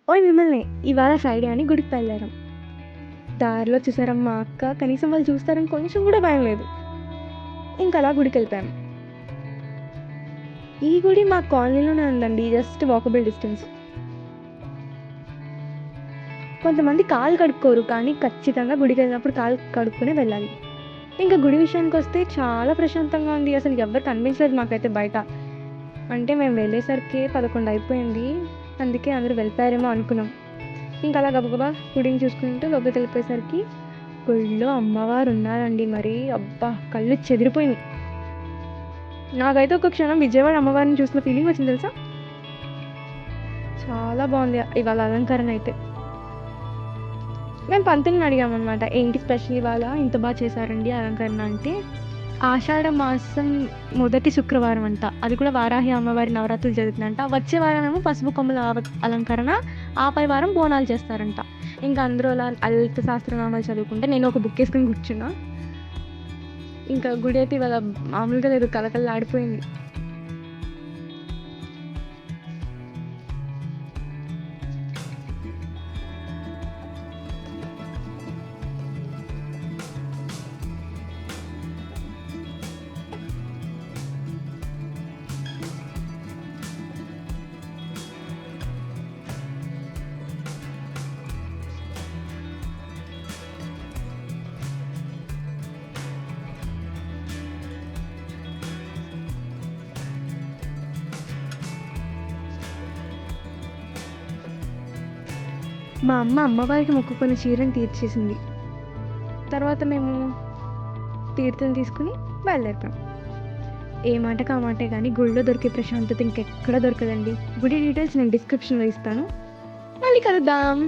ఓయ్ మిమ్మల్ని ఇవాళ ఫ్రైడే అని గుడికి బయలుదేరాం. దారిలో చూసారా మా అక్క, కనీసం వాళ్ళు చూస్తారని కొంచెం కూడా భయం లేదు. ఇంక అలా గుడికి వెళ్ళిపోయాం. ఈ గుడి మా కాలనీలోనే ఉందండి, జస్ట్ వాకబుల్ డిస్టెన్స్. కొంతమంది కాళ్ళు కడుక్కోరు, కానీ ఖచ్చితంగా గుడికి వెళ్ళినప్పుడు కాళ్ళు కడుక్కునే వెళ్ళాలి. ఇంకా గుడి విషయానికి వస్తే చాలా ప్రశాంతంగా ఉంది. అసలు ఎవరు కనిపించలేదు మాకైతే బయట. అంటే మేము వెళ్ళేసరికి 11 అయిపోయింది. అందుకే అందరూ వెళ్ళిపోయారేమో అనుకున్నాం. ఇంకా అలా గబగబా గుడిని చూసుకుంటూ లోపలికి వెళ్ళిపోయేసరికి గుడిలో అమ్మవారు ఉన్నారండి. మరి అబ్బా, కళ్ళు చెదిరిపోయింది. నాకైతే ఒక క్షణం విజయవాడ అమ్మవారిని చూసిన ఫీలింగ్ వచ్చింది తెలుసా. చాలా బాగుంది ఇవాళ అలంకరణ అయితే. మేము పంతుల్ని అడిగామన్నమాట, ఏంటి స్పెషల్ ఇవాళ ఇంత బాగా చేశారండి అలంకరణ అంటే. ఆషాఢ మాసం మొదటి శుక్రవారం అంట, అది కూడా వారాహి అమ్మవారి నవరాత్రులు జరుగుతుందంట. వచ్చే వారం ఏమో పసుపు కొమ్ముల అలంకరణ, ఆపై వారం బోనాలు చేస్తారంట. ఇంకా అందరూ అలా లలిత శాస్త్రనామాలు చదువుకుంటే నేను ఒక బుక్ వేసుకొని కూర్చున్నా. ఇంకా గుడి అయితే ఇవాళ మామూలుగా లేదు, కలకల్లా ఆడిపోయింది. మా అమ్మ అమ్మవారికి మొక్కుకున్న చీరని తీర్చేసింది. తర్వాత మేము తీర్థం తీసుకుని బయలుదేరిపాం. ఏ మాటకు ఆ మాటే, కానీ గుడిలో దొరికే ప్రశాంతత ఇంకెక్కడ దొరకదండి. గుడి డీటెయిల్స్ నేను డిస్క్రిప్షన్లో ఇస్తాను. మళ్ళీ కలుద్దాం.